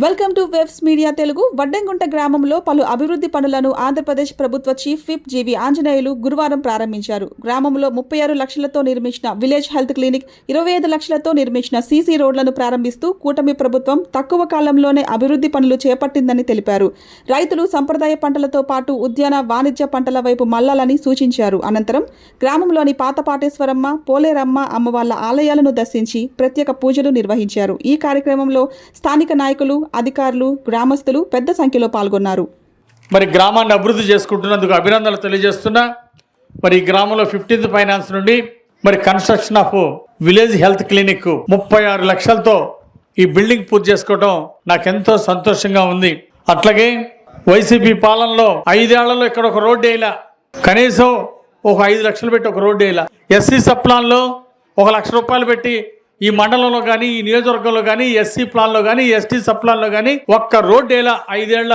Welcome to webs media Telugu. Vaddengunta గ్రామంలో పలు అభివృద్ధి పనులను ఆంధ్రప్రదేశ్ ప్రభుత్వ చీఫ్ విప్ జీవి ఆంజనేయులు గురువారం ప్రారంభించారు. గ్రామంలో 36 లక్షలతో నిర్మించిన విలేజ్ హెల్త్ క్లినిక్, 25 లక్షలతో నిర్మించిన సీసీ రోడ్లను ప్రారంభిస్తూ కూటమి ప్రభుత్వం తక్కువ కాలంలోనే అభివృద్ధి పనులు చేపట్టిందని తెలిపారు. రైతులు సంప్రదాయ పంటలతో పాటు ఉద్యాన వాణిజ్య పంటల వైపు మళ్లాలని సూచించారు. అనంతరం గ్రామంలోని పాత పాటేశ్వరమ్మ, పోలేరమ్మ అమ్మవార్ల ఆలయాలను దర్శించి ప్రత్యేక పూజలు నిర్వహించారు. ఈ కార్యక్రమంలో స్థానిక నాయకులు, అధికారులు, గ్రామస్తులు పెద్ద సంఖ్యలో పాల్గొన్నారు. మరి గ్రామాన్ని అభివృద్ధి చేసుకుంటున్నందుకు అభినందనలు తెలియజేస్తున్నా. మరి ఈ గ్రామంలో 15th ఫైనాన్స్ నుండి మరి construction of village health clinic 36 లక్షలతో ఈ బిల్డింగ్ పూర్తి చేసుకోవడం నాకెంతో సంతోషంగా ఉంది. అట్లాగే వైసీపీ పాలనలో 5 ఏళ్లలో ఇక్కడ ఒక రోడ్డు వేయలా, కనీసం ఒక 5 లక్షలు పెట్టి ఒక రోడ్డు వేయలా. ఎస్సీ సప్లాన్లో 1 లక్ష రూపాయలు పెట్టి ఈ మండలంలో కానీ, ఈ నియోజకవర్గంలో కానీ, ఎస్సీ ప్లాన్లో కానీ, ఎస్టీ సప్లాన్లో కానీ ఒక్క రోడ్డు వేలా. 5 ఏళ్ల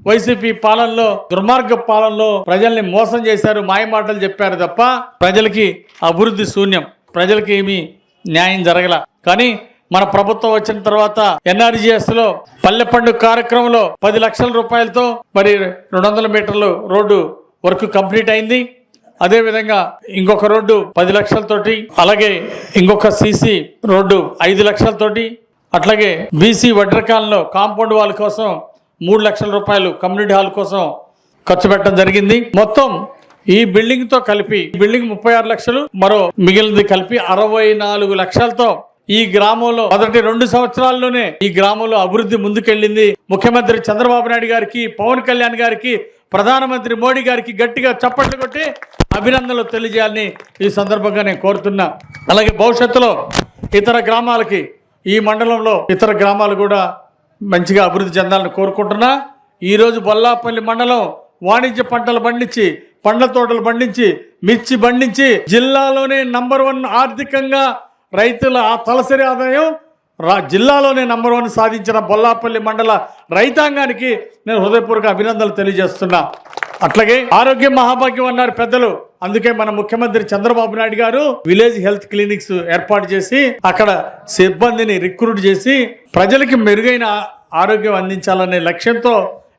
వైసీపీ పాలనలో, దుర్మార్గ పాలనలో ప్రజల్ని మోసం చేశారు, మాయమాటలు చెప్పారు తప్ప ప్రజలకి అభివృద్ధి శూన్యం, ప్రజలకి ఏమీ న్యాయం జరగల. కానీ మన ప్రభుత్వం వచ్చిన తర్వాత ఎన్ఆర్జీఎస్లో పల్లె పండుగ కార్యక్రమంలో 10 లక్షల రూపాయలతో మరి 200 మీటర్లు రోడ్డు వర్క్ కంప్లీట్ అయింది. అదేవిధంగా ఇంకొక రోడ్డు 10 లక్షలతోటి, అలాగే ఇంకొక సీసీ రోడ్డు 5 లక్షలతోటి, అట్లాగే బీసీ వడ్రకాలంలో కాంపౌండ్ వాల్ కోసం 3 లక్షల రూపాయలు కమ్యూనిటీ హాల్ కోసం ఖర్చు పెట్టడం జరిగింది. మొత్తం ఈ బిల్డింగ్ తో కలిపి బిల్డింగ్ 36 లక్షలు, మరో మిగిలినది కలిపి 64 లక్షలతో ఈ గ్రామంలో మొదటి 2 సంవత్సరాల్లోనే ఈ గ్రామంలో అభివృద్ధి ముందుకెళ్ళింది. ముఖ్యమంత్రి చంద్రబాబు నాయుడు గారికి, పవన్ కళ్యాణ్ గారికి, ప్రధానమంత్రి మోడీ గారికి గట్టిగా చప్పట్లు కొట్టి అభినందనలు తెలియజేయాలని ఈ సందర్భంగా నేను కోరుతున్నా. అలాగే భవిష్యత్తులో ఇతర గ్రామాలకి, ఈ మండలంలో ఇతర గ్రామాలు కూడా మంచిగా అభివృద్ధి చెందాలని కోరుకుంటున్నా. ఈరోజు బొల్లాపల్లి మండలం వాణిజ్య పంటలు పండించి, పండ్ల తోటలు పండించి, మిర్చి పండించి జిల్లాలోనే నంబర్ 1 ఆర్థికంగా రైతుల తలసరి ఆదాయం జిల్లాలోనే నంబర్ 1 సాధించిన బొల్లాపల్లి మండల రైతాంగానికి నేను హృదయపూర్వక అభినందనలు తెలియజేస్తున్నా. అట్లాగే ఆరోగ్యం మహాభాగ్యం అన్నారు పెద్దలు. అందుకే మన ముఖ్యమంత్రి చంద్రబాబు నాయుడు గారు విలేజ్ హెల్త్ క్లినిక్స్ ఏర్పాటు చేసి అక్కడ సిబ్బందిని రిక్రూట్ చేసి ప్రజలకి మెరుగైన ఆరోగ్యం అందించాలనే లక్ష్యంతో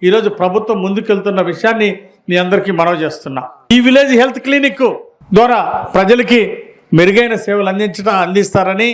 ఈరోజు ప్రభుత్వం ముందుకెళ్తున్న విషయాన్ని మీ అందరికీ మనవి చేస్తున్నా. ఈ విలేజ్ హెల్త్ క్లినిక్ ద్వారా ప్రజలకి మెరుగైన సేవలు అందిస్తారని